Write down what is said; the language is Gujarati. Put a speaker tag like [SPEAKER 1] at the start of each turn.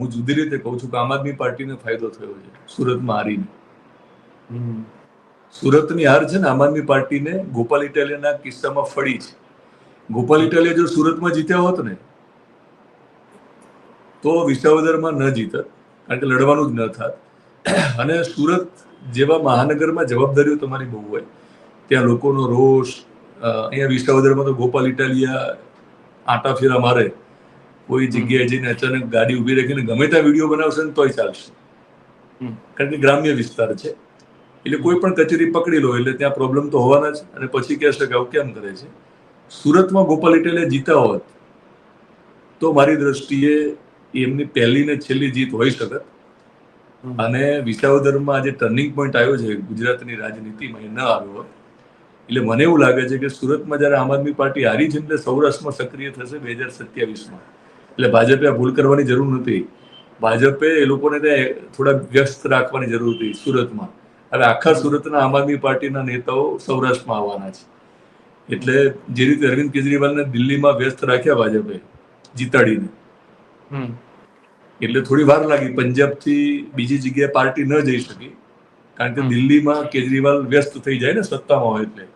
[SPEAKER 1] હું જુદી રીતે કહું છું કે આમ આદમી પાર્ટીને ફાયદો થયો છે સુરતમાં હારીને. સુરતની હાર છે ને આમ આદમી પાર્ટીને ગોપાલ ઇટાલિયાના કિસ્સામાં ફળી છે. ગોપાલ ઇટાલિયા જો સુરતમાં જીત્યા હોત ને તો વિસાવદરમાં ન જીતત, કારણ કે લડવાનું જ ન થાત. અને સુરત જેવા મહાનગરમાં જવાબદારીઓ તમારી બહુ હોય, ત્યાં લોકોનો રોષ. અહીંયા વિસાવદરમાં તો ગોપાલ ઇટાલિયા આટા ફેરા મારે, કોઈ જગ્યાએ જઈને અચાનક ગાડી ઉભી રાખીને ગમે ત્યાં વિડીયો બનાવશે ને તોય ચાલશે, કારણ કે ગ્રામ્ય વિસ્તાર છે. એટલે કોઈ પણ કચેરી પકડી લો એટલે ત્યાં પ્રોબ્લેમ તો હોવાના જ. અને પછી કહેશે કે આવું કેમ કરે છે. સુરતમાં ગોપાલ ઇટાલિયા જીતા હોત તો મારી દ્રષ્ટિએ એમની પહેલી ને છેલ્લી જીત હોઈ શકત. અને વિસાવદરમાં જે ટર્નિંગ પોઈન્ટ આવ્યો છે ગુજરાતની રાજનીતિમાં એ ન આવ્યો હોત. એટલે મને એવું લાગે છે કે સુરતમાં જયારે આમ આદમી પાર્ટી હારી છે એટલે સૌરાષ્ટ્રમાં સક્રિય થશે 2027માં. એટલે ભાજપે આ ભૂલ કરવાની જરૂર નથી. ભાજપે એ લોકોને ત્યાં થોડા વ્યસ્ત રાખવાની જરૂર હતી સુરતમાં. હવે આખા સુરતના આમ આદમી પાર્ટીના નેતાઓ સૌરાષ્ટ્રમાં આવવાના છે. એટલે જે રીતે અરવિંદ કેજરીવાલને દિલ્હીમાં વ્યસ્ત રાખ્યા ભાજપે જીતાડીને, એટલે થોડી વાર લાગી. પંજાબથી બીજી જગ્યાએ પાર્ટી ન જઈ શકી, કારણ કે દિલ્હીમાં કેજરીવાલ વ્યસ્ત થઈ જાય ને સત્તામાં હોય એટલે.